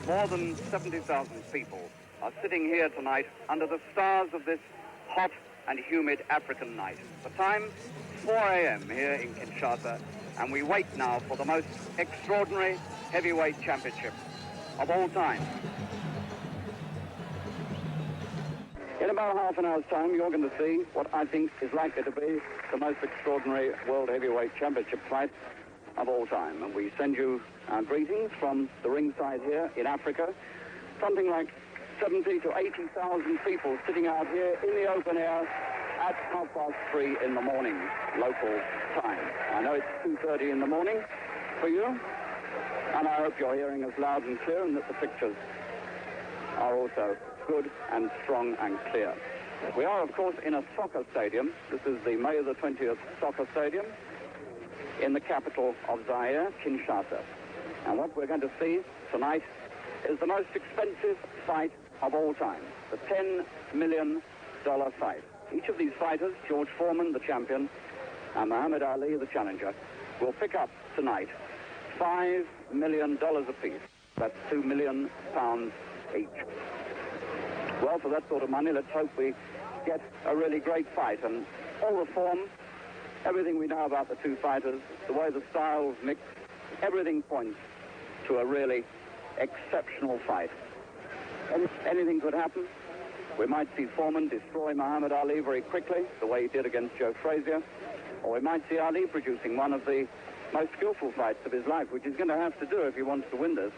More than 70,000 people are sitting here tonight under the stars of this hot and humid African night. The time, 4 a.m. here in Kinshasa, and we wait now for the most extraordinary heavyweight championship of all time. In about half an hour's time, you're going to see what I think is likely to be the most extraordinary World Heavyweight Championship fight of all time. And we send you our greetings from the ringside here in Africa. Something like 70 to 80,000 people sitting out here in the open air at 3:30 in the morning, local time. I know it's 2:30 in the morning for you, and I hope you're hearing us loud and clear and that the pictures are also good and strong and clear. We are, of course, in a soccer stadium. This is the May the 20th soccer stadium in the capital of Zaire, Kinshasa. And what we're going to see tonight is the most expensive fight of all time, the $10 million fight. Each of these fighters, George Foreman, the champion, and Muhammad Ali, the challenger, will pick up tonight $5 million apiece. That's £2 million each. Well, for that sort of money, let's hope we get a really great fight. And all the form, everything we know about the two fighters, the way the styles mix, everything points to a really exceptional fight. Anything could happen. We might see Foreman destroy Muhammad Ali very quickly, the way he did against Joe Frazier, or we might see Ali producing one of the most skillful fights of his life, which he's going to have to do if he wants to win this.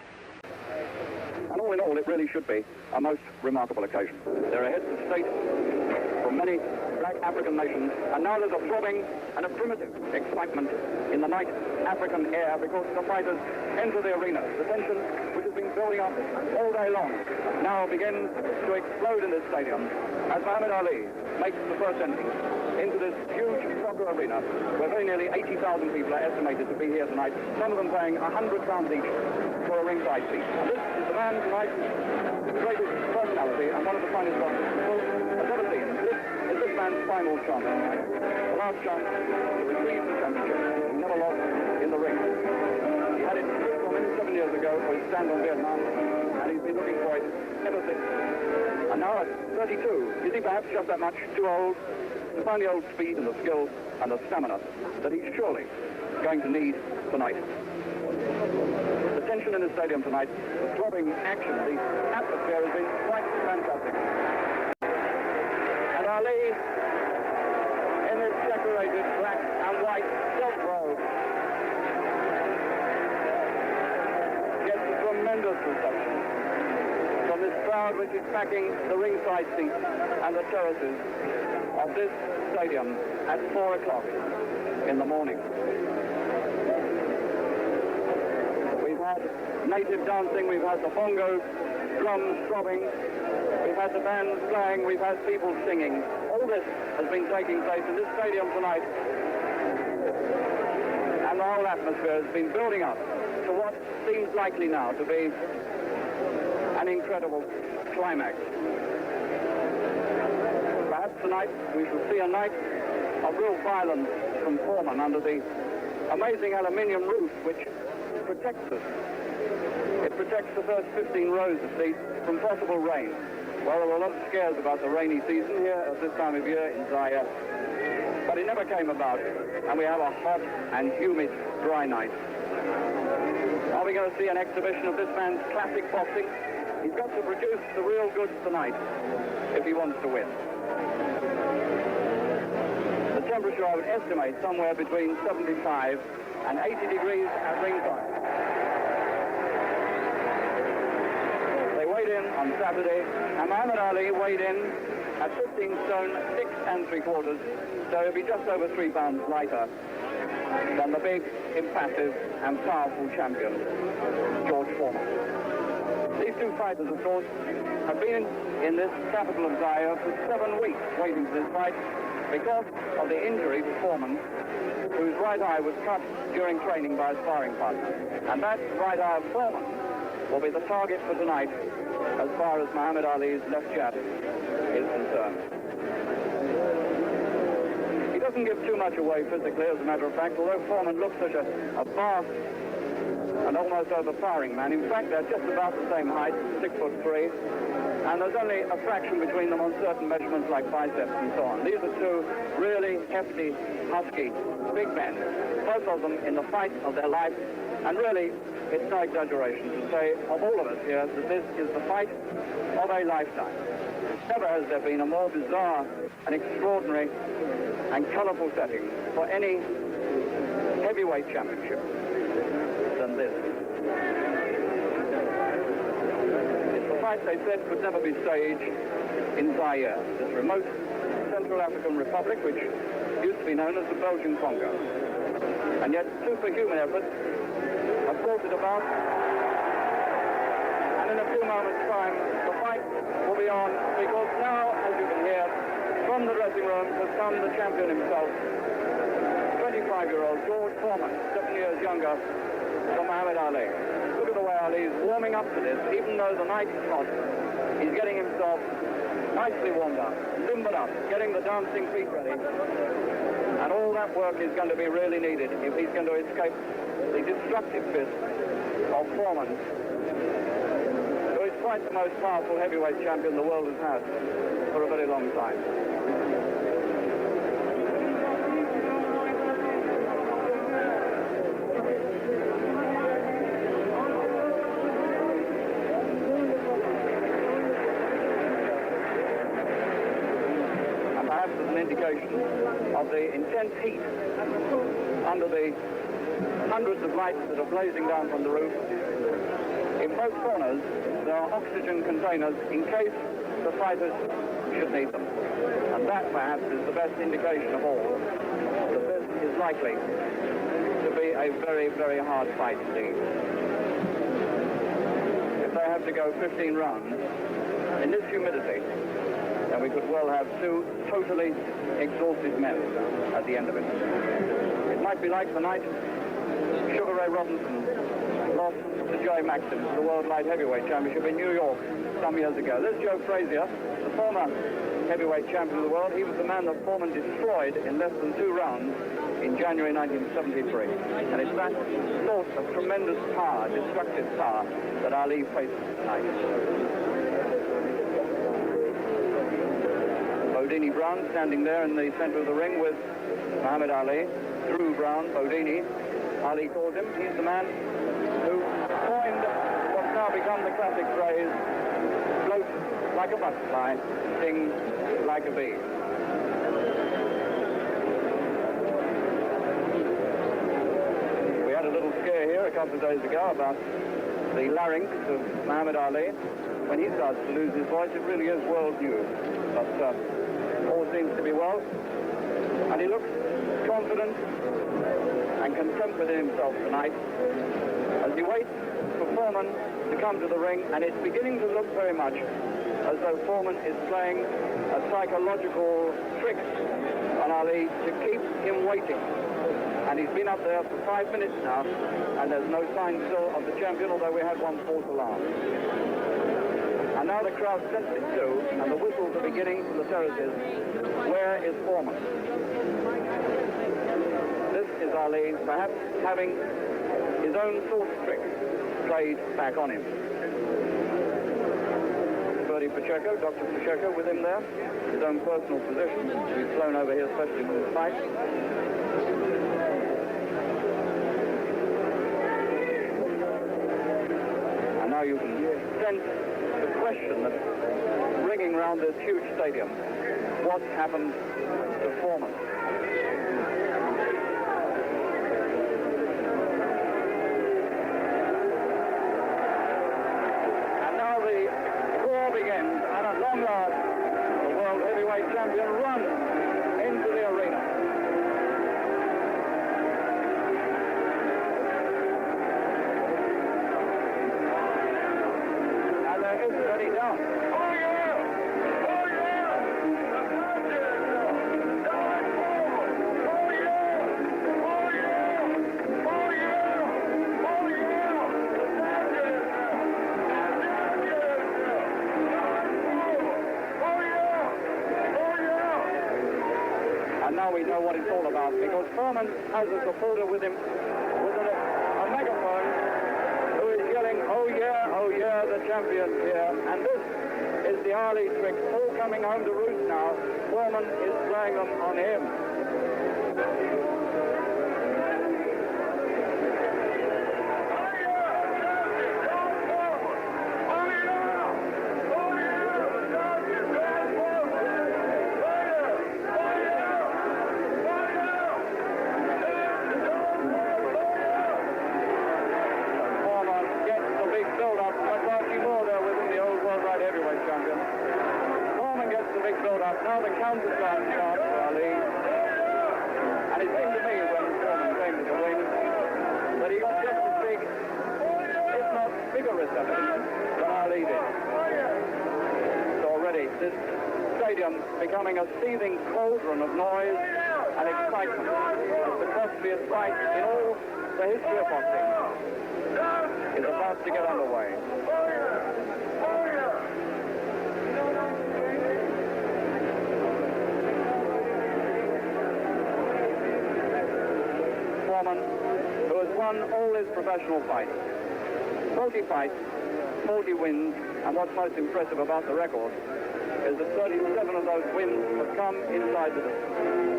And all in all, it really should be a most remarkable occasion. There are heads of state from many black African nations, and now there's a throbbing and a primitive excitement in the night African air because the fighters enter the arena. The tension, which has been building up all day long, now begins to explode in this stadium as Muhammad Ali makes the first entry into this huge soccer arena where very nearly 80,000 people are estimated to be here tonight, some of them paying £100 each for a ringside seat. And this is the man tonight, the greatest personality and one of the finest boxers has ever seen. This is this man's final chance tonight. The last chance to retrieve the championship. He never lost in the ring. He had it stripped from him 7 years ago for his stand on Vietnam, and he's been looking for it ever since. And now at 32, is he perhaps just that much too old to find the old speed and the skill and the stamina that he's surely going to need tonight? The tension in the stadium tonight, the throbbing action, the atmosphere has been quite fantastic. And Ali, in his decorated black and white silk robe, gets a tremendous reception from this crowd which is packing the ringside seats and the terraces of this stadium at 4 o'clock in the morning. We've had native dancing, we've had the bongos, drums throbbing, we've had the bands playing, we've had people singing. All this has been taking place in this stadium tonight, and the whole atmosphere has been building up to what seems likely now to be an incredible climax. Perhaps tonight we shall see a night of real violence from Foreman under the amazing aluminium roof which protects us. It protects the first 15 rows of seats from possible rain. Well, there were a lot of scares about the rainy season here at this time of year in Zaire, but it never came about, and we have a hot and humid, dry night. Are we going to see an exhibition of this man's classic boxing? He's got to produce the real goods tonight if he wants to win. The temperature, I would estimate, somewhere between 75 and 80 degrees at ringside. They weighed in on Saturday, and Muhammad Ali weighed in at 15 stone 6 3/4, so he'll be just over 3 pounds lighter than the big, impassive and powerful champion, George Foreman. These two fighters, of course, have been in this capital of Zaire for 7 weeks waiting for this fight because of the injury to Foreman, whose right eye was cut during training by a sparring partner. And that right eye of Foreman will be the target for tonight as far as Muhammad Ali's left jab is concerned. He doesn't give too much away physically, as a matter of fact, although Foreman looks such a vast an almost overpowering man. In fact, they're just about the same height, 6'3", and there's only a fraction between them on certain measurements like biceps and so on. These are two really hefty, husky, big men, both of them in the fight of their life, and really, it's no exaggeration to say of all of us here that this is the fight of a lifetime. Never has there been a more bizarre and extraordinary and colourful setting for any heavyweight championship than this. It's the fight they said could never be staged in Zaire, this remote Central African Republic which used to be known as the Belgian Congo. And yet superhuman efforts have brought it about, and in a few moments' time the fight will be on, because now, as you can hear, from the dressing room has come the champion himself, 25-year-old George Foreman, 7 years younger than Muhammad Ali. Look at the way Ali is warming up to this, even though the night is hot. He's getting himself nicely warmed up, limbered up, getting the dancing feet ready. And all that work is going to be really needed if he's going to escape the destructive fist of Foreman, who is quite the most powerful heavyweight champion the world has had for a very long time. Indication of the intense heat under the hundreds of lights that are blazing down from the roof. In both corners there are oxygen containers in case the fighters should need them, and that perhaps is the best indication of all that this is likely to be a very, very hard fight indeed. If they have to go 15 rounds in this humidity, and we could well have two totally exhausted men at the end of it. It might be like the night Sugar Ray Robinson lost to Joey Maxim, the World Light Heavyweight Championship in New York some years ago. There's Joe Frazier, the former heavyweight champion of the world. He was the man that Foreman destroyed in less than 2 rounds in January 1973. And it's that sort of tremendous power, destructive power, that Ali faces tonight. Bodini Brown standing there in the center of the ring with Muhammad Ali. Drew Brown, Bodini, Ali calls him. He's the man who coined what's now become the classic phrase, float like a butterfly, sting like a bee. We had a little scare here a couple of days ago about the larynx of Muhammad Ali. When he starts to lose his voice, it really is world news. But all seems to be well, and he looks confident and content within himself tonight as he waits for Foreman to come to the ring, and it's beginning to look very much as though Foreman is playing a psychological trick on Ali to keep him waiting. And he's been up there for 5 minutes now, and there's no sign still of the champion, although we had one false alarm. And now the crowd sense it too, and the whistles are beginning from the terraces. Where is Foreman? This is Ali, perhaps having his own thought trick played back on him. Bertie Pacheco, Dr. Pacheco with him there, his own personal physician, who's flown over here especially for this fight. And now you can sense the question that's ringing around this huge stadium. What happened to Foreman? And now the war begins, and at long last, the world heavyweight champion runs into the arena. And there isn't any doubt. Now we know what it's all about, because Foreman has a supporter with him with a megaphone declare the champion here. And this is the Ali trick, all coming home to roost now. Foreman is playing them on him. Now the counter-slam starts for Ali. And it seemed to me when Foreman came to the ring that he got just as big, if not bigger reception than Ali did. So already this stadium becoming a seething cauldron of noise and excitement as the costliest fight in all the history of boxing is about to get underway. Foreman, who has won all his professional fights. 40 fights, 40 wins, and what's most impressive about the record is that 37 of those wins have come inside the distance.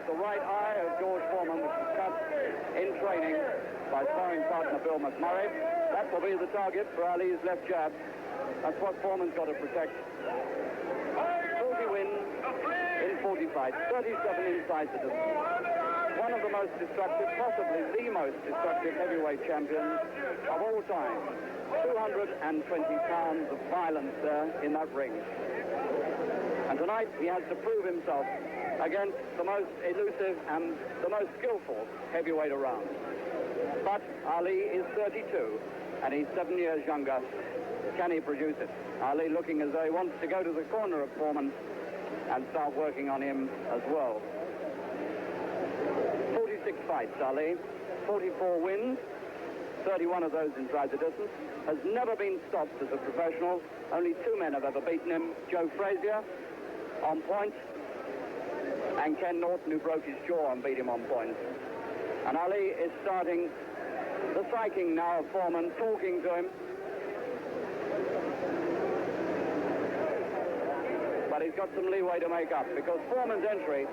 The right eye of George Foreman, which was cut in training by sparring partner Bill McMurray. That will be the target for Ali's left jab. That's what Foreman's got to protect. 40 wins in 40 fights, 37 inside the distance. one of the most destructive, possibly the most destructive heavyweight champions of all time. 220 pounds of violence there in that ring. And tonight he has to prove himself against the most elusive and the most skillful heavyweight around. But Ali is 32 and he's 7 years younger. Can he produce it? Ali looking as though he wants to go to the corner of Foreman and start working on him as well. 46 fights, Ali. 44 wins. 31 of those inside the distance. Has never been stopped as a professional. Only 2 men have ever beaten him. Joe Frazier on points, and Ken Norton, who broke his jaw and beat him on points. And Ali is starting the psyching now of Foreman, talking to him. But he's got some leeway to make up, because Foreman's entry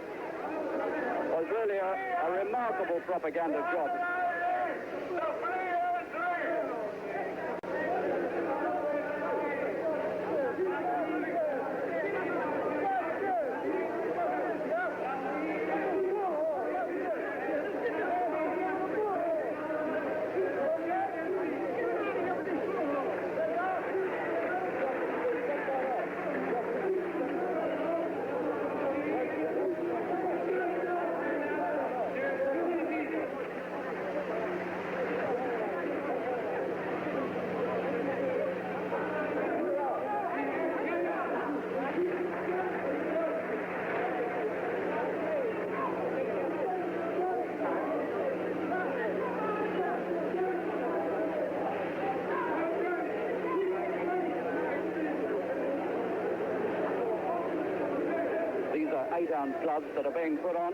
was really a remarkable propaganda job. These are 8-ounce gloves that are being put on.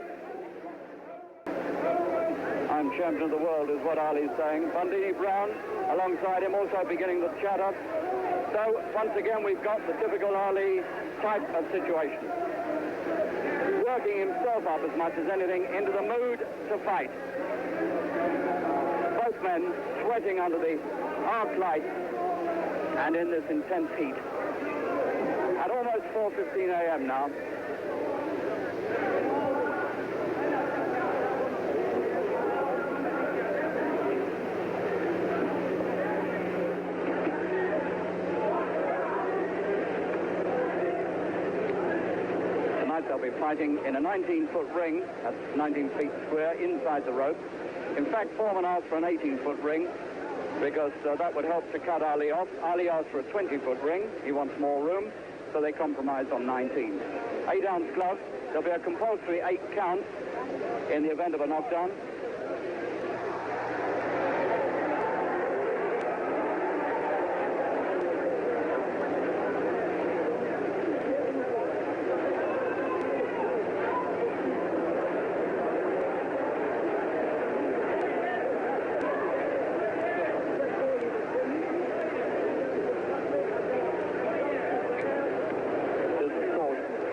I'm champion of the world, is what Ali's saying. Bundini Brown alongside him, also beginning to chatter. So once again we've got the typical Ali type of situation. Working himself up as much as anything into the mood to fight. Both men sweating under the arc light and in this intense heat. At almost 4:15 a.m. now. They'll be fighting in a 19-foot ring, that's 19 feet square, inside the rope. In fact, Foreman asked for an 18-foot ring because that would help to cut Ali off. Ali asked for a 20-foot ring. He wants more room, so they compromised on 19. 8-ounce gloves. There'll be a compulsory 8 counts in the event of a knockdown.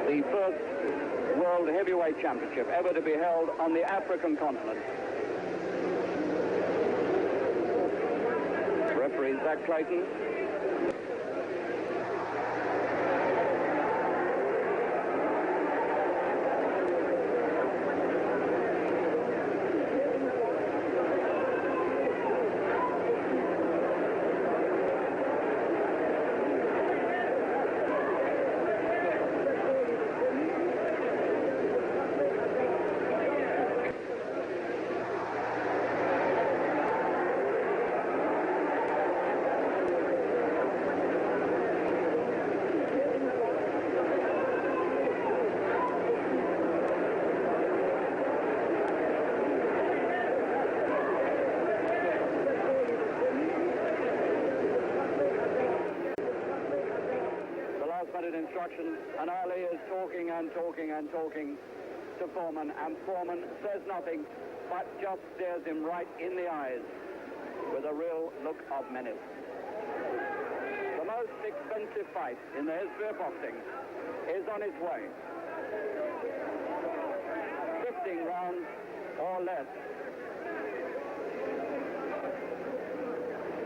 The first World Heavyweight Championship ever to be held on the African continent. Referee Zach Clayton. Instructions, and Ali is talking and talking and talking to Foreman, and Foreman says nothing but just stares him right in the eyes with a real look of menace. The most expensive fight in the history of boxing is on its way. 15 rounds or less.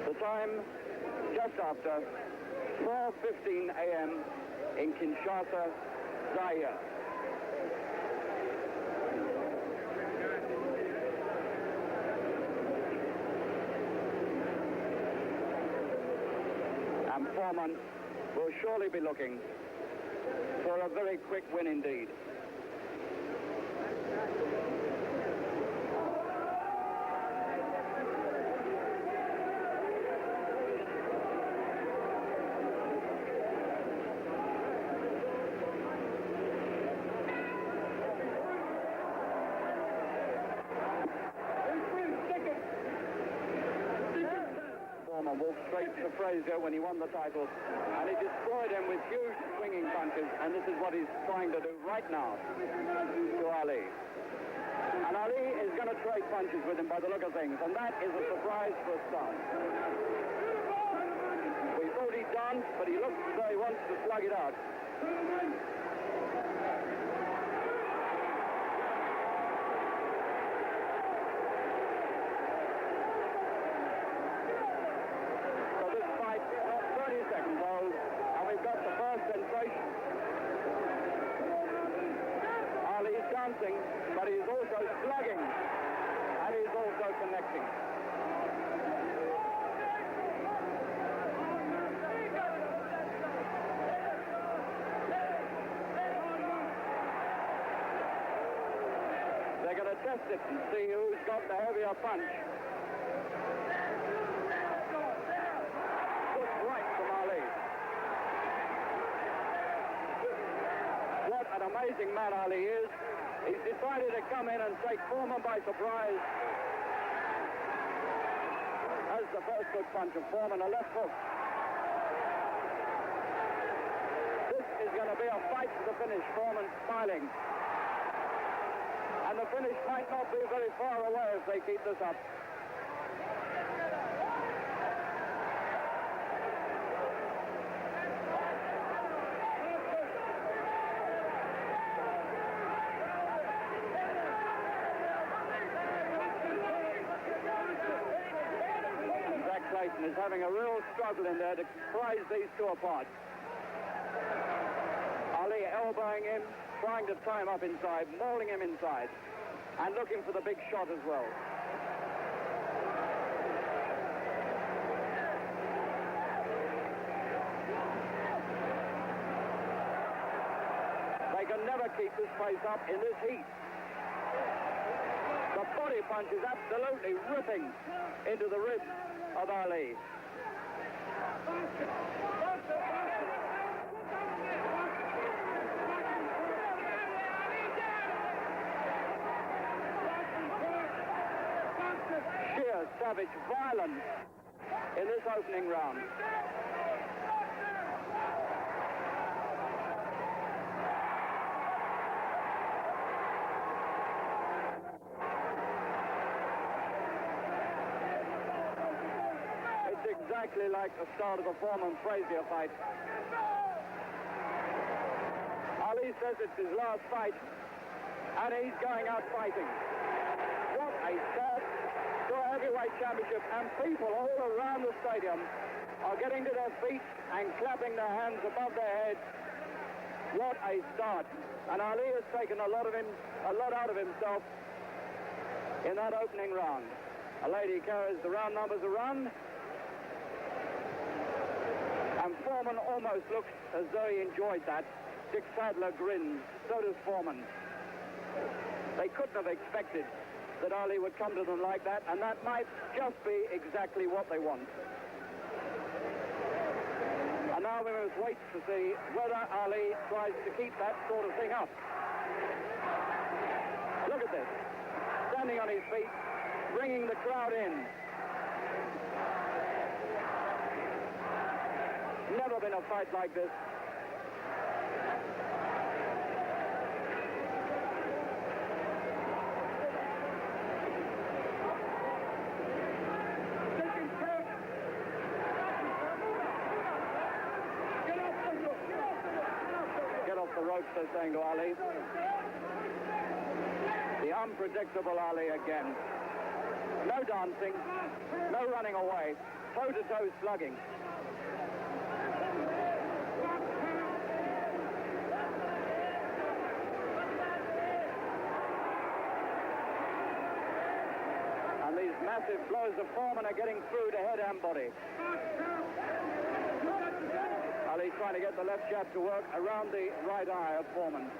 The time just after 4:15 a.m. in Kinshasa, Zaire. Foreman will surely be looking for a very quick win indeed. Foreman walked straight to Frazier when he won the title, and he destroyed him with huge swinging punches, and this is what he's trying to do right now to Ali. And Ali is going to trade punches with him by the look of things, and that is a surprise for a start. We thought he'd done, but he looks as though he wants to slug it out. But he's also slugging, and he's also connecting. They're going to test it and see who's got the heavier punch. Good right from Ali. What an amazing man Ali is. He's decided to come in and take Foreman by surprise. That's the first good punch of Foreman, a left hook. This is going to be a fight to the finish. Foreman smiling. And the finish might not be very far away if they keep this up. Is having a real struggle in there to prize these two apart. Ali elbowing him, trying to tie him up inside, mauling him inside, and looking for the big shot as well. They can never keep this pace up in this heat. The body punch is absolutely ripping into the ribs of Ali. Sheer savage violence in this opening round. Exactly like the start of the Foreman-Frazier fight. Ali says it's his last fight, and he's going out fighting. What a start to a heavyweight championship, and people all around the stadium are getting to their feet and clapping their hands above their heads. What a start. And Ali has taken a lot out of himself in that opening round. A lady carries the round numbers around. And Foreman almost looks as though he enjoyed that. Dick Sadler grins. So does Foreman. They couldn't have expected that Ali would come to them like that, and that might just be exactly what they want. And now we must wait to see whether Ali tries to keep that sort of thing up. Look at this. Standing on his feet, bringing the crowd in. Never been a fight like this. Get off the ropes, they're saying to Ali. The unpredictable Ali again. No dancing, no running away, toe-to-toe slugging. And these massive blows of Foreman are getting through to head and body. Ali's trying to get the left jab to work around the right eye of Foreman.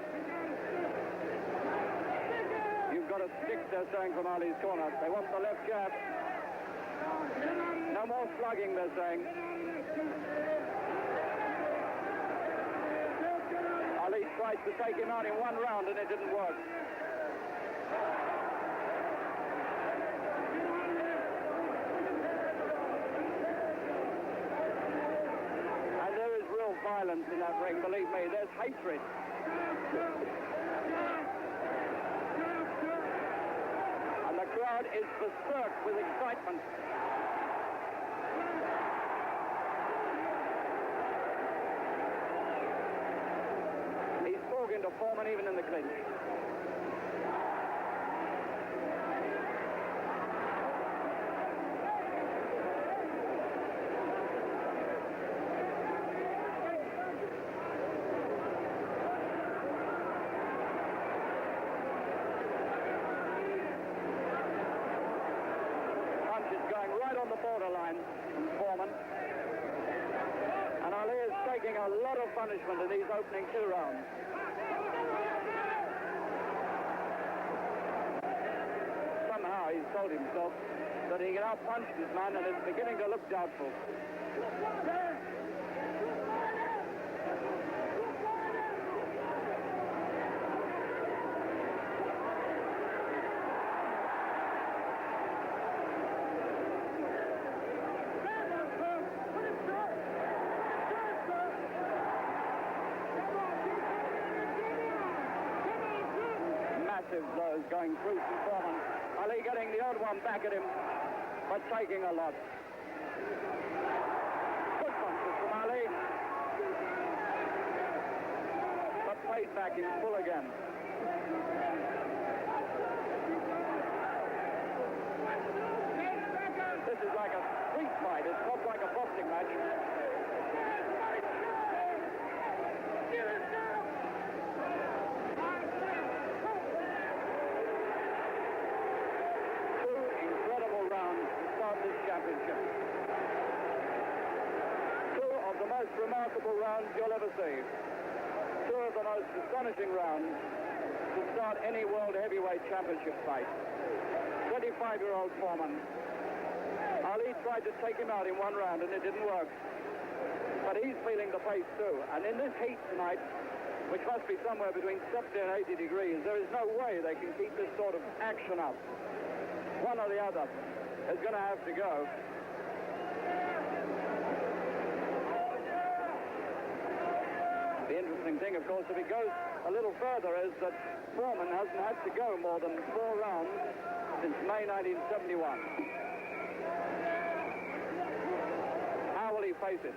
You've got to stick, they're saying, from Ali's corner. They want the left jab. No more slugging, they're saying. Ali tried to take him out in one round and it didn't work. And there is real violence in that ring, believe me. There's hatred. And the crowd is berserk with excitement. Into Foreman even in the clinch. Punch is going right on the borderline from Foreman. And Ali is taking a lot of punishment in these opening 2 rounds. Somehow he's told himself that he can out-punch this man, and it's beginning to look doubtful. Massive blows going through from Foreman. Ali getting the odd one back at him, but taking a lot. Good punches from Ali, but paid back in full again. This is like a street fight. It's not like a boxing match. This championship. 2 of the most remarkable rounds you'll ever see. 2 of the most astonishing rounds to start any World Heavyweight Championship fight. 25-year-old Foreman. Ali tried to take him out in 1 round and it didn't work. But he's feeling the pace too. And in this heat tonight, which must be somewhere between 70 and 80 degrees, there is no way they can keep this sort of action up. One or the other is going to have to go. The interesting thing, of course, if it goes a little further, is that Foreman hasn't had to go more than 4 rounds since May 1971. How will he face it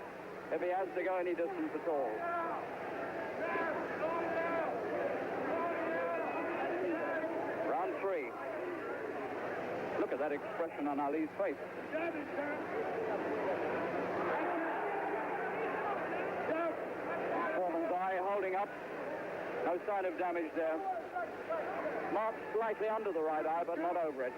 if he has to go any distance at all? Round 3. Look at that expression on Ali's face. Foreman's eye holding up. No sign of damage there. Marked slightly under the right eye, but not over it.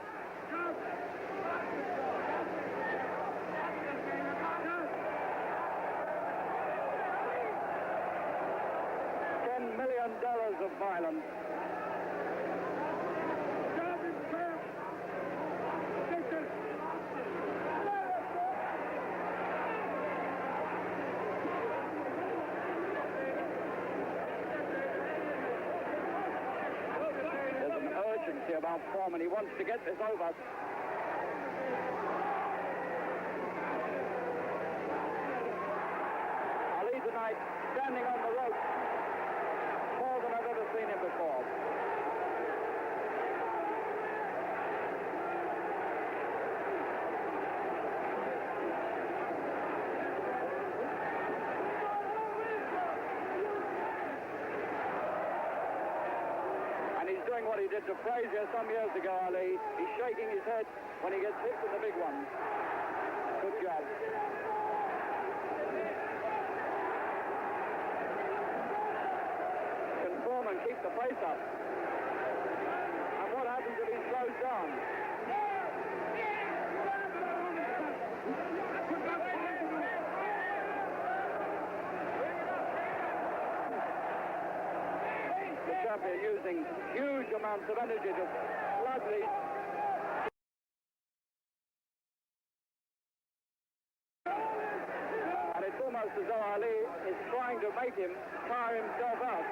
$10 million of violence. About Foreman. He wants to get this over. Ali tonight standing on the rope more than I've ever seen him before. What he did to Frazier some years ago, Ali. He's shaking his head when he gets hit with the big one. Good job. Can Foreman keep the pace up? And what happens if he slows down? champion using huge amounts of energy to flood these. And it's almost as though Ali is trying to make him tire himself out,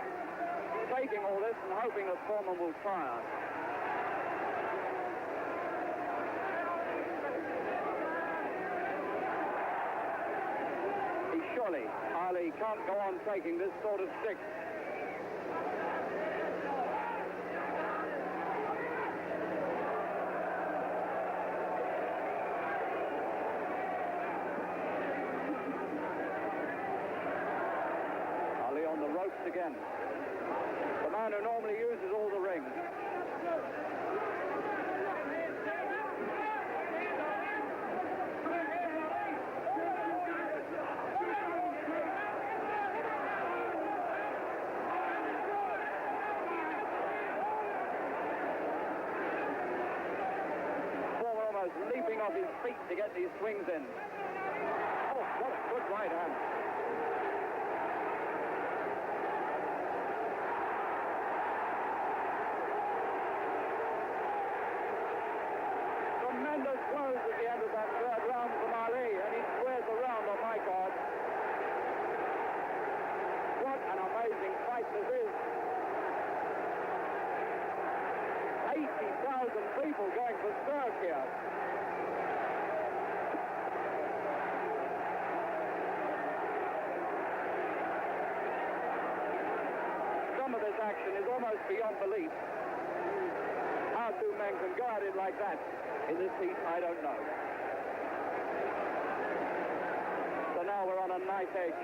taking all this and hoping that Foreman will fire. Surely, Ali can't go on taking this sort of stick. Ali on the ropes again. The man who normally uses all the rings. Leaping off his feet to get these swings in. Oh, what a good right hand. Tremendous blows at the end of that third round from Ali, and he squares around on my card. What an amazing fight this is. 80,000 people going berserk here. Some of this action is almost beyond belief. How two men can go at it like that in this heat, I don't know. So now we're on a knife edge.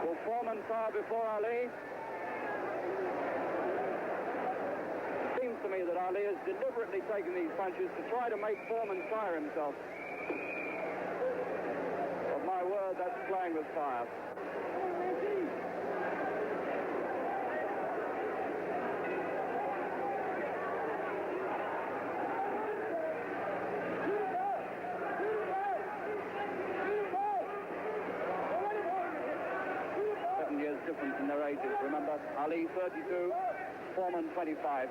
Will Foreman fire before Ali? It seems to me that Ali has deliberately taken these punches to try to make Foreman fire himself. But my word, that's playing with fire. Difference in their ages, remember? Ali 32, Foreman 25.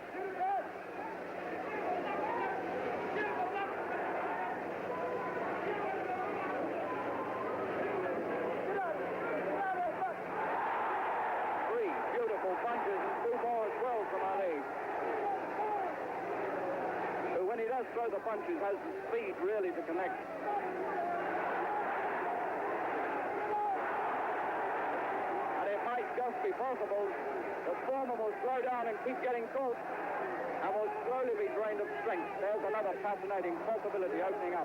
Three beautiful punches and two more as well from Ali, who, when he does throw the punches, has the speed really to connect. Just be possible that Foreman will slow down and keep getting caught and will slowly be drained of strength. There's another fascinating possibility opening up.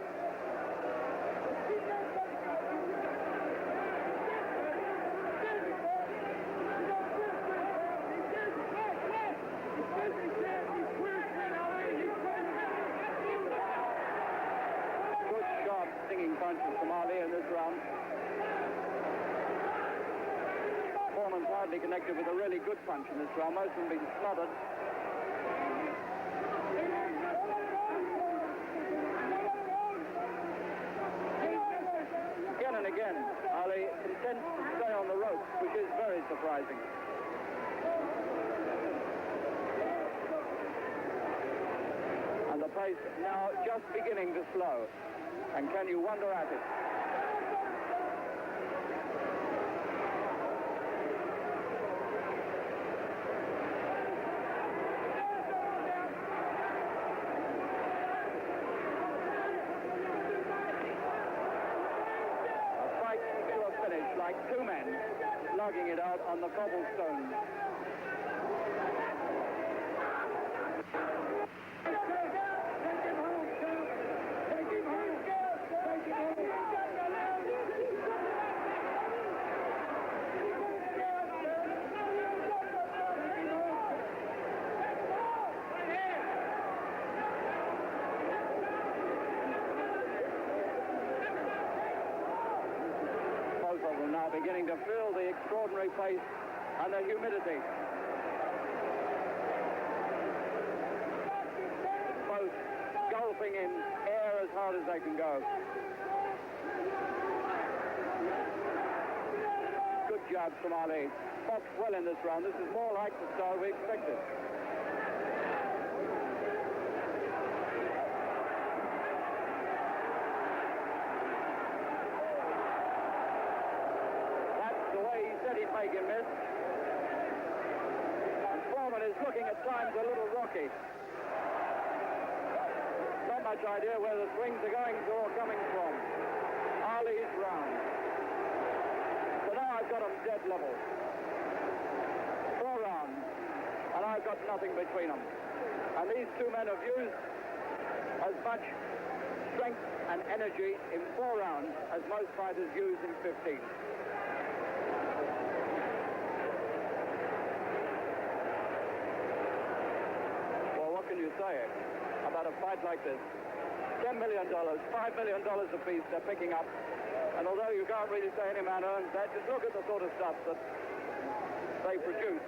Good, sharp, stinging punches from Ali in this round. Foreman's hardly connected with a really good punch in this round. Most of them being smothered. Again and again, Ali intends to stay on the ropes, which is very surprising. And the pace now just beginning to slow. And can you wonder at it? Like two men slugging it out on the cobblestones. Now beginning to feel the extraordinary pace and the humidity. Both gulping in air as hard as they can go. Good jabs from Ali. Boxed well in this round. This is more like the style we expected. That's the way he said he'd make him miss. And Foreman is looking at times a little rocky. Not much idea where the swings are going to or coming from. Ali's round. So now I've got them dead level. 4 rounds, and I've got nothing between them. And these two men have used as much strength and energy in 4 rounds as most fighters use in 15. Well, what can you say about a fight like this? $10 million, $5 million apiece they're picking up. And although you can't really say any man earns that, just look at the sort of stuff that they produce.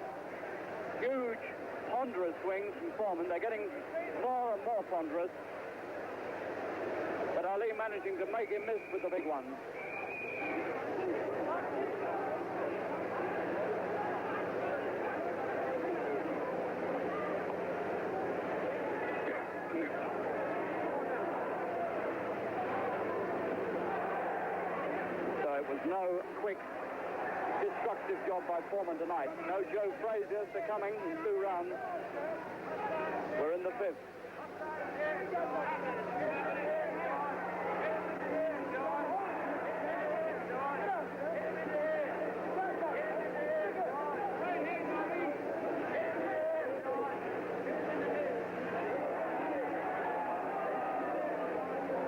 Huge, ponderous swings from Foreman. They're getting more and more ponderous. But Ali managing to make him miss with the big ones. It was no quick, destructive job by Foreman tonight. No Joe Frazier succumbing in 2 rounds. We're in the 5th.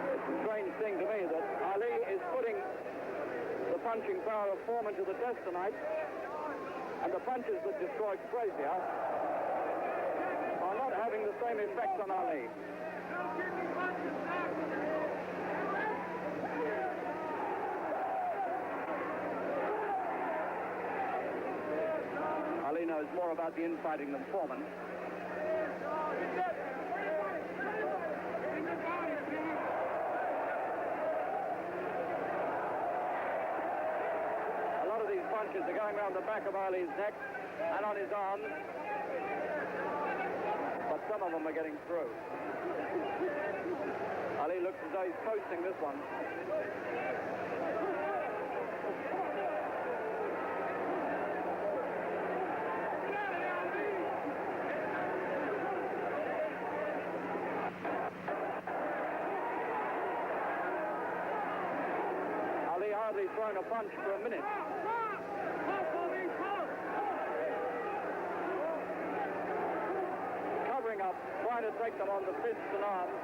It's a strange thing to me that Ali is putting the punching power of Foreman to the test tonight, and the punches that destroyed Frazier are not having the same effect on Ali. Ali knows more about the infighting than Foreman. Punches are going around the back of Ali's neck and on his arms, but some of them are getting through. Ali looks as though he's posting this one. Ali hardly thrown a punch for a minute. Up, trying to take them on the fists and arms.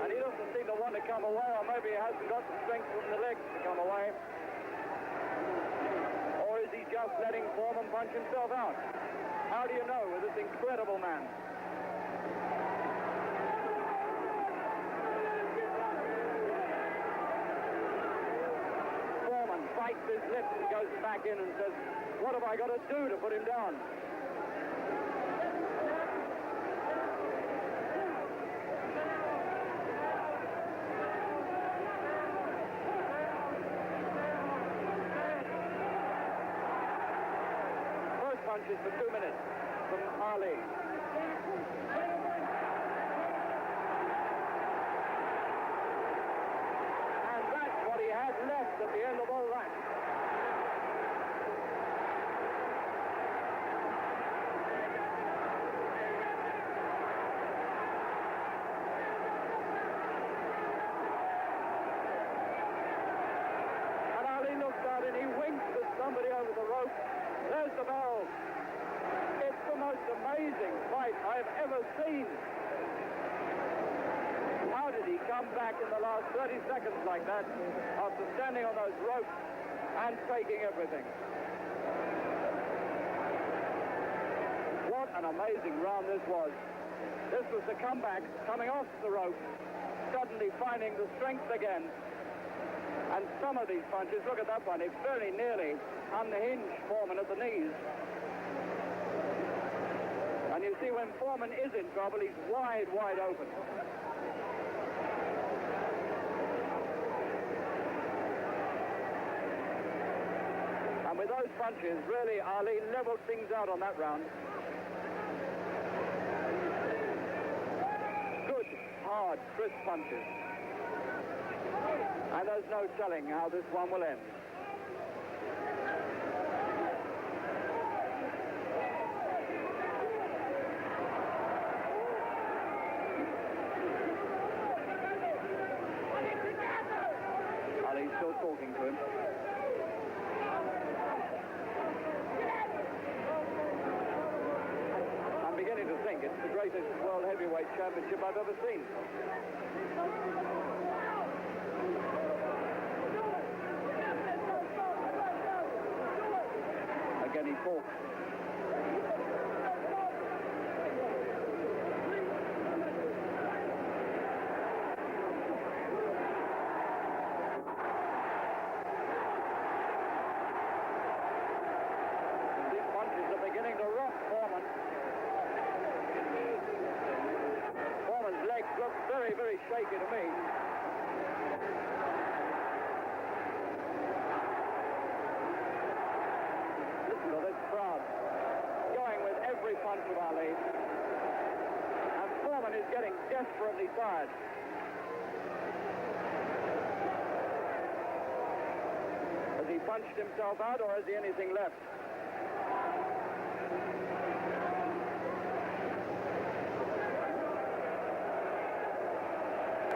And he doesn't seem to want to come away, or maybe he hasn't got the strength from the legs to come away. Or is he just letting Foreman punch himself out? How do you know with this incredible man? Bites his lips and goes back in and says, what have I got to do to put him down? First punches for 2 minutes from Ali. Has left at the end of all that. And Ali looks out and he winks at somebody over the rope. There's the bell. It's the most amazing fight I've ever seen. How did he come back in the last 30 seconds like that after standing on those ropes and taking everything? What an amazing round this was. This was the comeback, coming off the rope, suddenly finding the strength again. And some of these punches, look at that one, it very nearly unhinged Foreman at the knees. And you see when Foreman is in trouble, he's wide, wide open. punches. Really, Ali leveled things out on that round. Good, hard, crisp punches. And there's no telling how this one will end. Ali's still talking to him. I'm beginning to think it's the greatest World Heavyweight Championship I've ever seen. Again he talks. These punches are beginning to rock Foreman. Foreman's legs look very, very shaky to me. Every punch of Ali, and Foreman is getting desperately tired. Has he punched himself out, or has he anything left?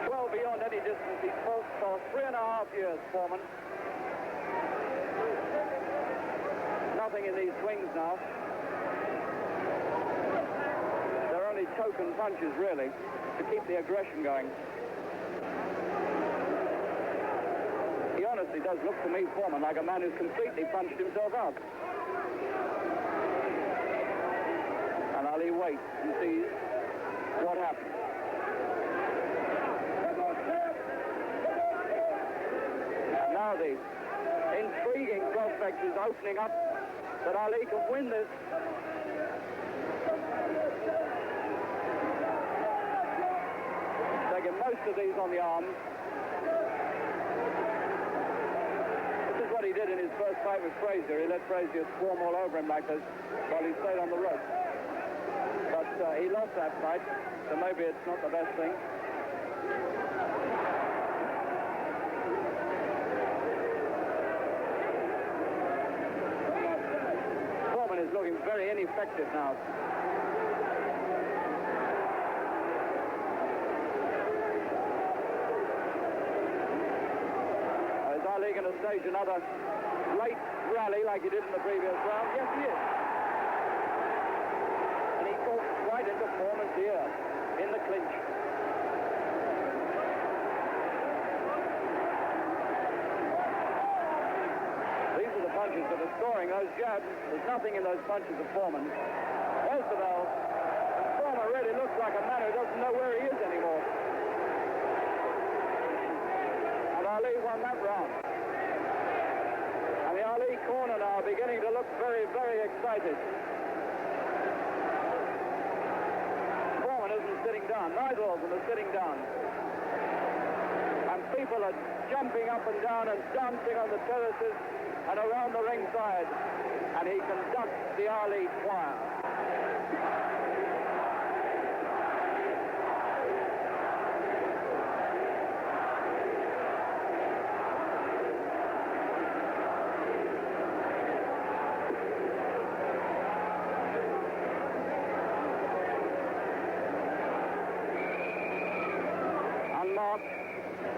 Well beyond any distance. He's fought for 3.5 years, Foreman. Nothing in these swings now. Token punches, really, to keep the aggression going. He honestly does look to me, Foreman, like a man who's completely punched himself out. And Ali waits and sees what happens. And now the intriguing prospect is opening up that Ali can win this. Most of these on the arms. This is what he did in his first fight with Frazier. He let Frazier swarm all over him like this while he stayed on the rope. But he lost that fight, so maybe it's not the best thing. Foreman is looking very ineffective now. Ali going to stage another late rally like he did in the previous round? Yes, he is. And he talks right into Foreman's ear in the clinch. These are the punches that are scoring. Those jabs, there's nothing in those punches of Foreman. There's the bell. And Foreman really looks like a man who doesn't know where he is anymore. And Ali won that round. And the Ali corner now beginning to look very, very excited. Foreman isn't sitting down. Neither of them are sitting down. And people are jumping up and down and dancing on the terraces and around the ringside. And he conducts the Ali choir.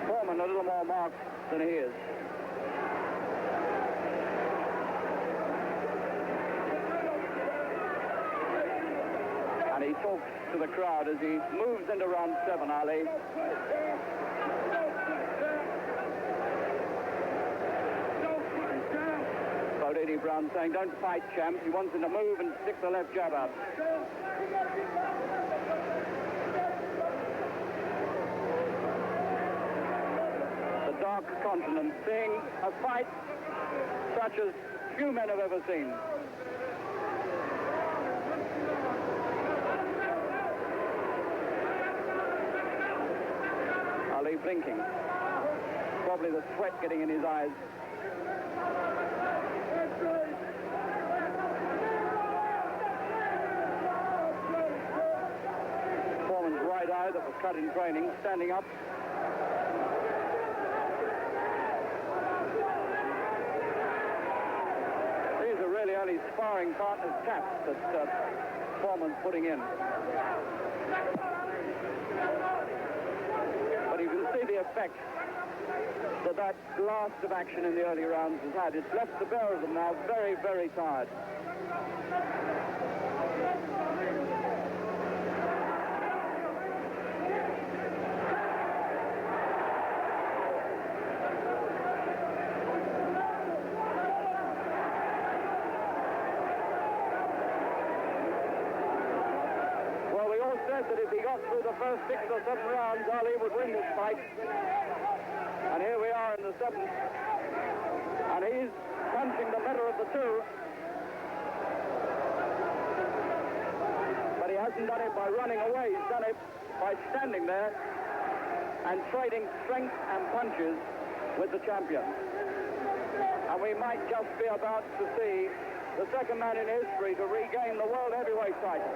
Foreman a little more marked than he is. And he talks to the crowd as he moves into round 7, Ali. About Eddie Brown saying, don't fight, champ. He wants him to move and stick the left jab out. Dark continent, seeing a fight such as few men have ever seen. Ali blinking, probably the sweat getting in his eyes. hair that was cut in training, standing up. These are really only sparring partners' caps that Foreman's putting in. But you can see the effect that blast of action in the early rounds has had. It's left the pair of them now very, very tired. Well, we all said that if he got through the first 6 or 7 rounds, Ali would win this fight. And here we are in the 7th. And he's punching the better of the two. But he hasn't done it by running away. He's done it by standing there and trading strength and punches with the champion. And we might just be about to see the second man in history to regain the World Heavyweight title.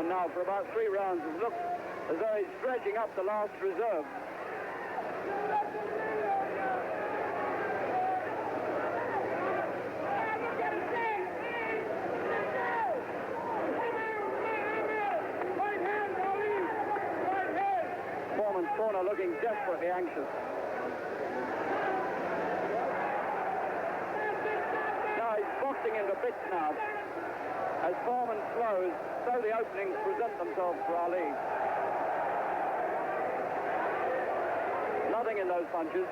Now for about 3 rounds has looked as though he's dredging up the last reserve. Foreman's corner looking desperately anxious. Now he's boxing into bits now. As Foreman slows, so the openings present themselves for Ali. Nothing in those punches.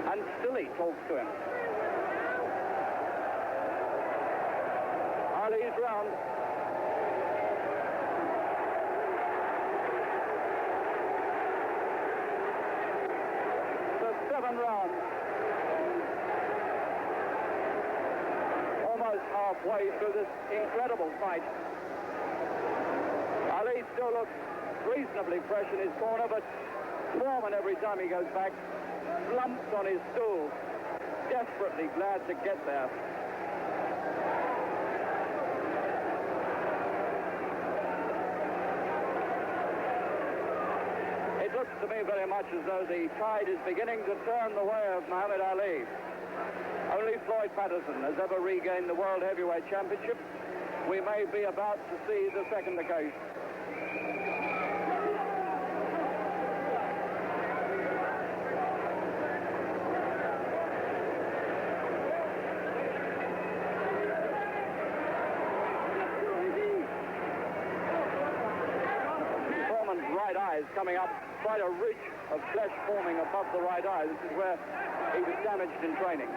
And still he talks to him. Ali's round. The 7 rounds. Almost halfway through this incredible fight. Ali still looks reasonably fresh in his corner, but Foreman, every time he goes back, slumps on his stool, desperately glad to get there. It looks to me very much as though the tide is beginning to turn the way of Muhammad Ali. Only Floyd Patterson has ever regained the World Heavyweight Championship. We may be about to see the second occasion. Foreman's right eye is coming up, quite a ridge of flesh forming above the right eye. This is where he was damaged in training.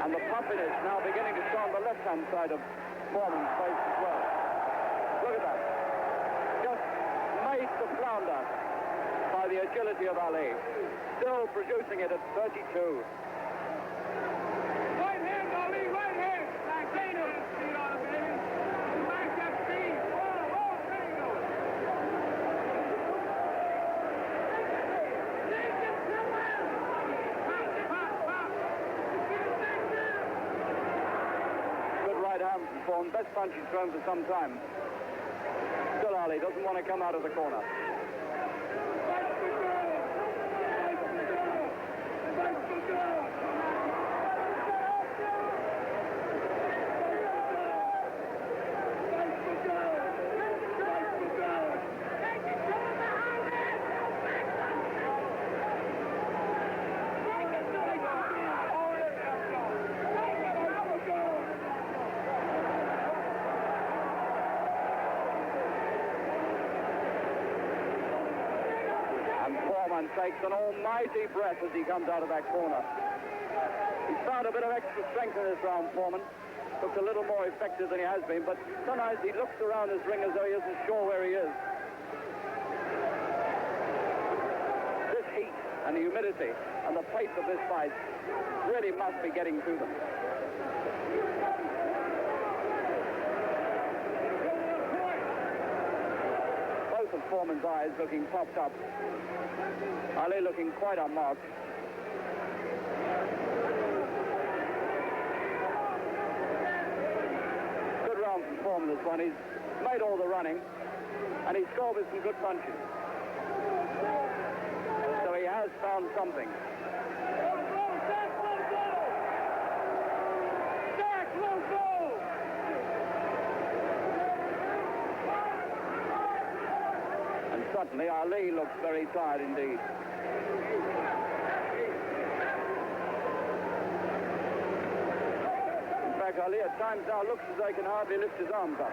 And the puffiness now beginning to show on the left-hand side of Foreman's face as well. Look at that. Just made to flounder by the agility of Ali. Still producing it at 32. Right hand, Ali, right hand. Like Dana. Form, best punch he's thrown for some time. Still Ali doesn't want to come out of the corner. Takes an almighty breath as he comes out of that corner. He's found a bit of extra strength in this round, Foreman. Looks a little more effective than he has been, but sometimes he looks around this ring as though he isn't sure where he is. This heat and the humidity and the pace of this fight really must be getting to them. Both of Foreman's eyes looking puffed up. Ali looking quite unmarked. Good round from Foreman, this one. He's made all the running, and he scored with some good punches. So he has found something. And suddenly Ali looks very tired indeed. In fact, Ali at times now looks as though he can hardly lift his arms up.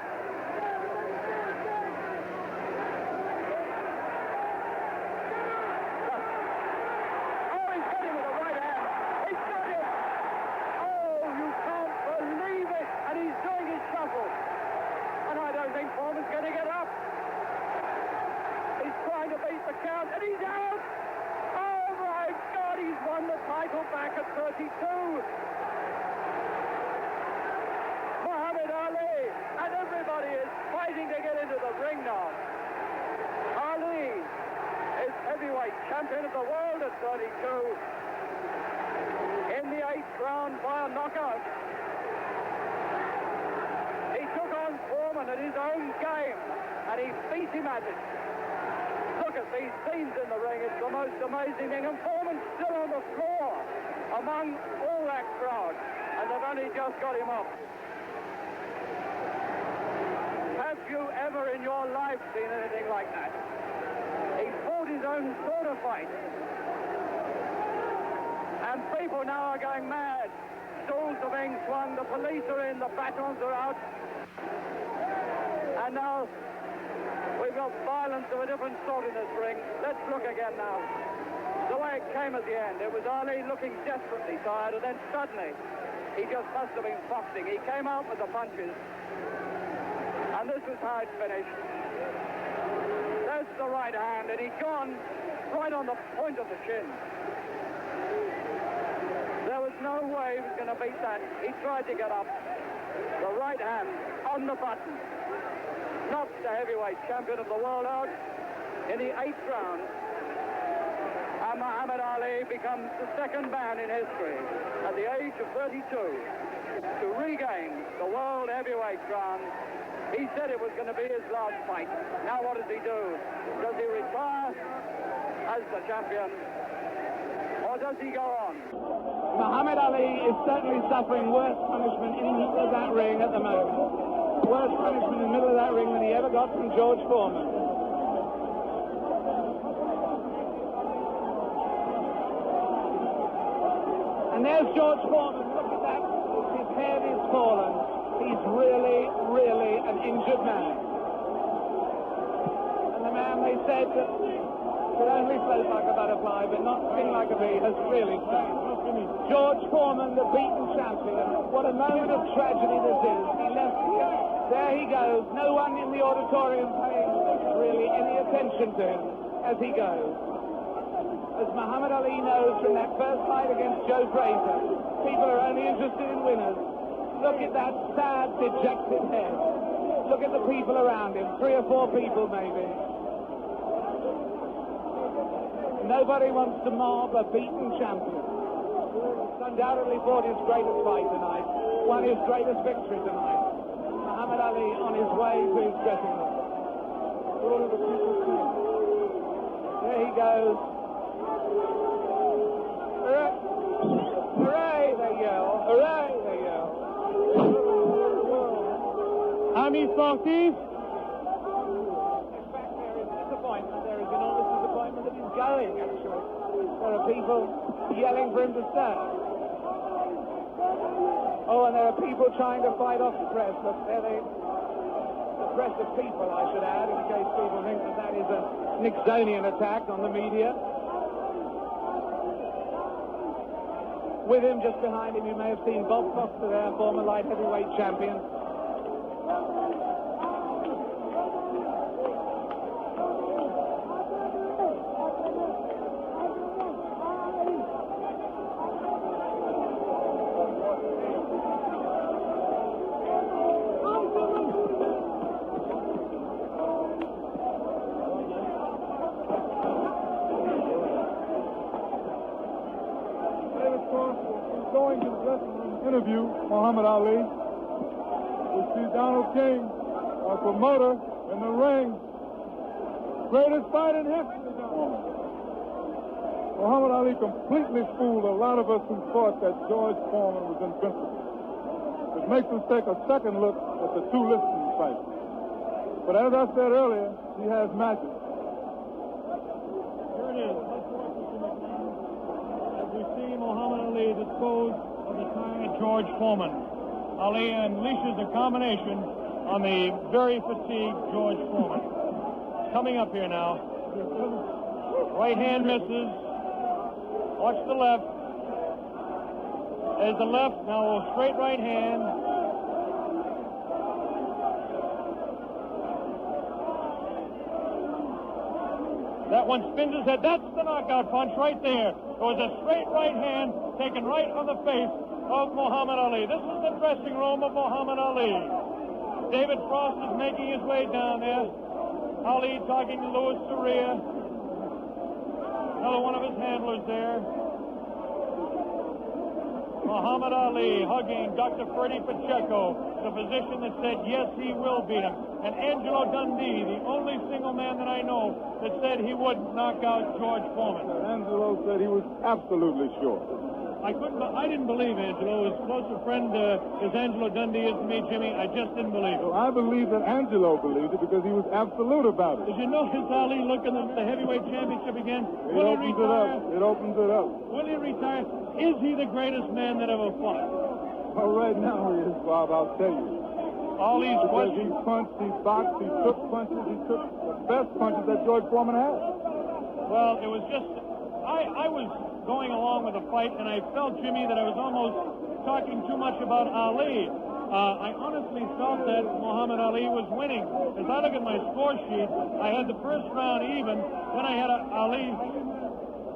Foreman's going to get up. He's trying to beat the count, and he's out. Oh my God, he's won the title back at 32. Muhammad Ali, and everybody is fighting to get into the ring now. Ali is heavyweight champion of the world at 32. In the 8th round by a knockout. Foreman at his own game, and he beat him at it. Look at these scenes in the ring. It's the most amazing thing. And Foreman's still on the floor among all that crowd, and they've only just got him up. Have you ever in your life seen anything like that? He fought his own sort of fight. And people now are going mad. Stools are being swung, the police are in, the batons are out. And now we've got violence of a different sort in this ring. Let's look again now. The way it came at the end, it was Ali looking desperately tired, and then suddenly he just must have been boxing. He came out with the punches, and this is how it finished. There's the right hand, and he'd gone right on the point of the chin. There was no way he was going to beat that. He tried to get up. The right hand on the button knocks the heavyweight champion of the world out in the 8th round. And Muhammad Ali becomes the second man in history at the age of 32 to regain the world heavyweight crown. He said it was going to be his last fight. Now what does he do? Does he retire as the champion, or does he go on? Muhammad Ali is certainly suffering worse punishment in that ring at the moment. Worse punishment in the middle of that ring than he ever got from George Foreman. And there's George Foreman. Look at that. His head is fallen. He's really, really an injured man. And the man they said that could only float like a butterfly but not sting like a bee has really changed. George Foreman, the beaten champion. What a moment of tragedy this is. He left here. There he goes. No one in the auditorium paying really any attention to him as he goes. As Muhammad Ali knows from that first fight against Joe Frazier, people are only interested in winners. Look at that sad, dejected head. Look at the people around him. 3 or 4 people maybe. Nobody wants to mob a beaten champion. Undoubtedly fought his greatest fight tonight, won his greatest victory tonight. Muhammad Ali on his way to his dressing room. There he goes. Hooray! Hooray, they yell. Hooray, they yell. Amis sportifs. In fact, there is disappointment. There is enormous disappointment that he's going, actually. There are people yelling for him to stay. Oh, and there are people trying to fight off the press, but the press of people, I should add, in case people think that that is a Nixonian attack on the media. With him, just behind him, you may have seen Bob Foster there, former light heavyweight champion. interview Muhammad Ali. We see Donald King, our promoter, in the ring. Greatest fight in history. Muhammad Ali completely fooled a lot of us who thought that George Foreman was invincible. It makes us take a second look at the two listing fights. But as I said earlier, he has magic. Here it is. Let's watch this in the crowd as we see Muhammad Ali dispose of the tired George Foreman. Ali unleashes a combination on the very fatigued George Foreman. Coming up here now. Right hand misses. Watch the left. There's the left. Now a straight right hand. That one spins his head. That's the knockout punch right there. It was a straight right hand taken right on the face of Muhammad Ali. This is the dressing room of Muhammad Ali. David Frost is making his way down there. Ali talking to Louis Zaire. Another one of his handlers there. Muhammad Ali hugging Dr. Freddie Pacheco, the physician that said, yes, he will beat him. And Angelo Dundee, the only single man that I know that said he would knock out George Foreman. Angelo said he was absolutely sure. I didn't believe Angelo. As close a friend as Angelo Dundee is to me, Jimmy, I just didn't believe it. Well, I believe that Angelo believed it because he was absolute about it. Did you notice Ali looking at the heavyweight championship again? It opens it up. It opens it up. Will he retire? Is he the greatest man that ever fought? Well, right now he is, Bob, I'll tell you. All these questions. He punched, he boxed, he took punches, he took the best punches that George Foreman had. Well, it was just, I was going along with the fight, and I felt, Jimmy, that I was almost talking too much about Ali. I honestly felt that Muhammad Ali was winning. As I look at my score sheet, I had the first round even, then I had Ali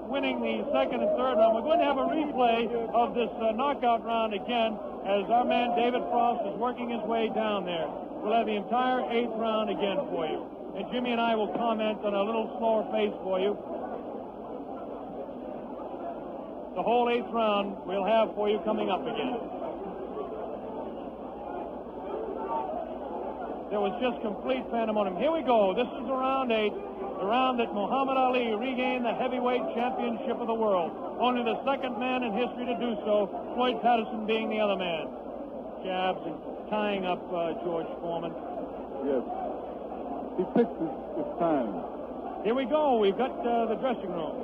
winning the second and third round. We're going to have a replay of this knockout round again as our man David Frost is working his way down there. We'll have the entire 8th round again for you. And Jimmy and I will comment on a little slower pace for you. The whole 8th round we'll have for you coming up again. There was just complete pandemonium. Here we go. This is the round 8. The round that Muhammad Ali regained the heavyweight championship of the world. Only the second man in history to do so, Floyd Patterson being the other man. Jabs and tying up George Foreman. Yes. He fixed his time. Here we go. We've got the dressing room.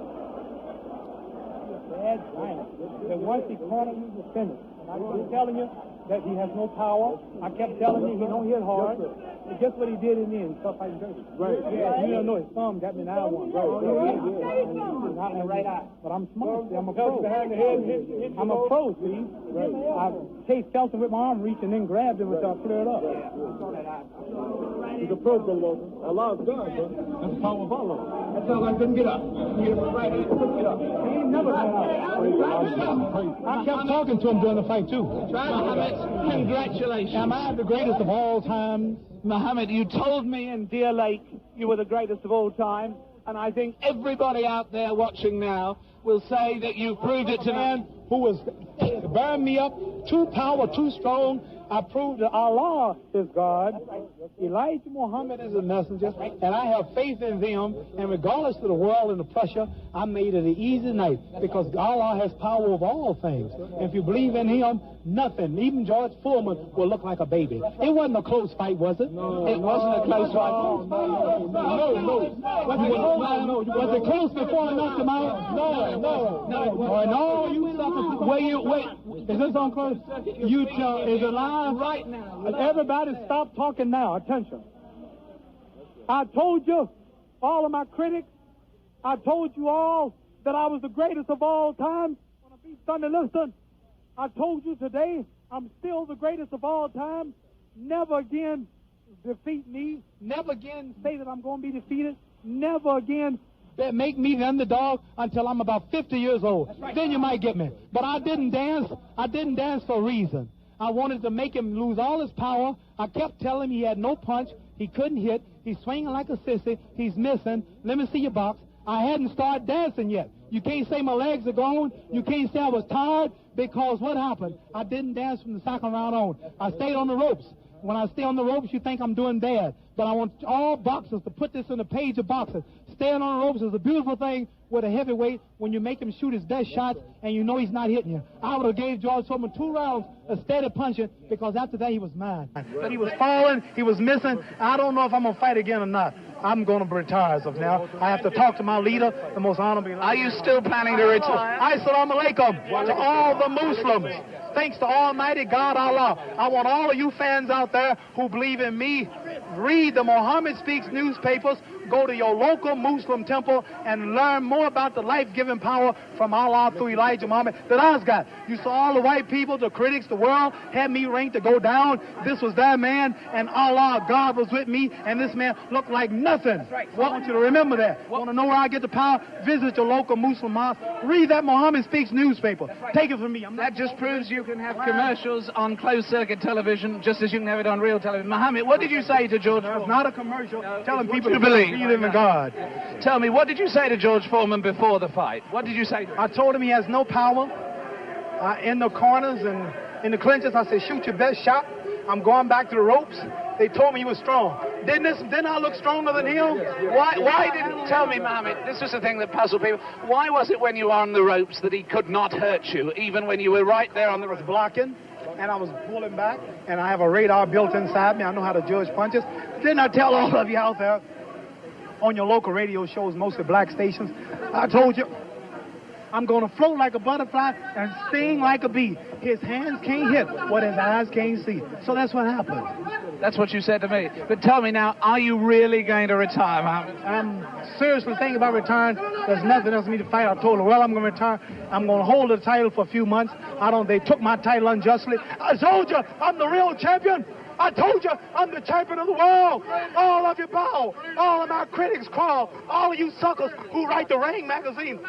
Bad time. That once he caught him, he was finished. And I was telling you that he has no power. I kept telling you he don't hit hard. And guess what he did in the end? Stuff like dirty. Right. Yeah, you don't know his thumb got me in the eye one. Not in the right eye. But I'm smart. See, I'm a pro. I'm a pro, see. I chased Felton with my arm reach and then grabbed him until I cleared up. He's a pro, Bill. Allah's God, man. That's the power of Allah. That's how I couldn't get up. Get him right hand, couldn't get up. He ain't never got up. I kept talking to him during the fight, too. Congratulations. Am I the greatest of all time? Muhammad, you told me in Deer Lake you were the greatest of all time, and I think everybody out there watching now will say that you proved it tonight. Who was bearing me up, too powerful, too strong. I proved that Allah is God. Elijah Muhammad is a messenger, and I have faith in them. And regardless of the world and the pressure, I made it an easy night because Allah has power over all things. And if you believe in Him, nothing, even George Foreman, will look like a baby. It wasn't a close fight, was it? No, it wasn't a close fight. No. Was it close before I knocked him out? No. You suckers. Wait. Is this on close? You tell. Is it live? Right now. Everybody stop talking now. Attention. I told you, all of my critics, I told you all that I was the greatest of all time. When I beat Sunday Liston, I told you today I'm still the greatest of all time. Never again defeat me. Never again say that I'm going to be defeated. Never again make me the underdog until I'm about 50 years old. Right. Then you might get me. But I didn't dance. I didn't dance for a reason. I wanted to make him lose all his power. I kept telling him he had no punch. He couldn't hit. He's swinging like a sissy. He's missing. Let me see your box. I hadn't started dancing yet. You can't say my legs are gone. You can't say I was tired. because what happened? I didn't dance from the second round on. I stayed on the ropes. When I stay on the ropes, you think I'm doing bad. But I want all boxers to put this in the page of boxing. Staying on the ropes is a beautiful thing with a heavyweight when you make him shoot his best shots and you know he's not hitting you. I would have gave George Foreman 2 rounds of steady punching because after that he was mine. But he was falling, he was missing. I don't know if I'm going to fight again or not. I'm going to retire as of now. I have to talk to my leader, the most honorable. Are you still planning to retire? Assalamu alaikum to all the Muslims. Thanks to Almighty God Allah. I want all of you fans out there who believe in me, read the Muhammad Speaks newspapers, go to your local Muslim temple and learn more about the life-giving power from Allah through Elijah Muhammad that I've got. You saw all the white people, the critics, the world had me ranked to go down. This was that man, and Allah, God was with me, and this man looked like nothing. I want you to remember that. Want to know where I get the power? Visit your local Muslim mosque. Read that Muhammad Speaks newspaper. Take it from me. That just proves you can have commercials on closed-circuit television just as you can have it on real television. Muhammad, what did you say to George Foreman? It's not a commercial telling people to believe in God. Tell me, what did you say to George Foreman before the fight? What did you say to him? I told him he has no power in the corners and in the clinches. I said, shoot your best shot. I'm going back to the ropes. They told me he was strong. Didn't I look stronger than him? Why didn't tell me, Mohammed? This is the thing that puzzled people. Why was it when you were on the ropes that he could not hurt you, even when you were right there on the ropes? Blocking, and I was pulling back, and I have a radar built inside me. I know how to judge punches. Didn't I tell all of you out there on your local radio shows, mostly black stations? I told you, I'm going to float like a butterfly and sting like a bee. His hands can't hit what his eyes can't see. So that's what happened. That's what you said to me. But tell me now, are you really going to retire, Mohammed? I'm seriously thinking about retiring. There's nothing else for me to fight. I told her, well, I'm going to retire. I'm going to hold the title for a few months. They took my title unjustly. I told you, I'm the real champion. I told you, I'm the champion of the world. All of you bow. All of my critics crawl. All of you suckers who write the Ring magazine,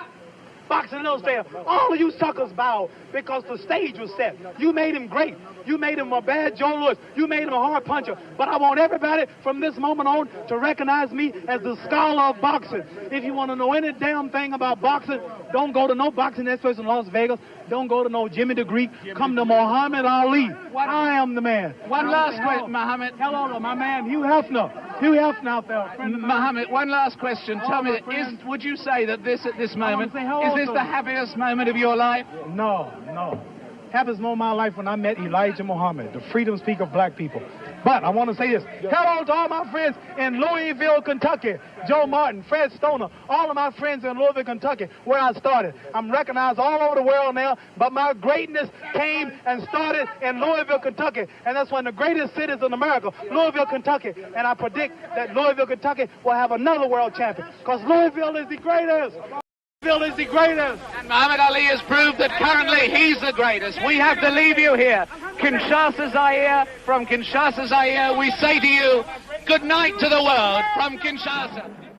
Boxing Illustrated, all of you suckers bow because the stage was set. You made him great. You made him a bad Joe Louis. You made him a hard puncher. But I want everybody from this moment on to recognize me as the scholar of boxing. If you want to know any damn thing about boxing, don't go to no boxing experts in Las Vegas. Don't go to no Jimmy the Greek. Come to Muhammad Ali. I am the man. One last question, Muhammad. Hello, my man, Hugh Hefner. Hugh Hefner out there. Muhammad, one last question. Tell me, would you say that this at this moment, is this the happiest moment of your life? No. Happiest moment of my life when I met Elijah Muhammad, the freedom speaker of black people. But I want to say this. Hello to all my friends in Louisville, Kentucky. Joe Martin, Fred Stoner, all of my friends in Louisville, Kentucky, where I started. I'm recognized all over the world now, but my greatness came and started in Louisville, Kentucky. And that's one of the greatest cities in America, Louisville, Kentucky. And I predict that Louisville, Kentucky will have another world champion, because Louisville is the greatest. Louisville is the greatest. And Muhammad Ali has proved that currently he's the greatest. We have to leave you here. Kinshasa, Zaire. From Kinshasa, Zaire, we say to you, good night to the world from Kinshasa.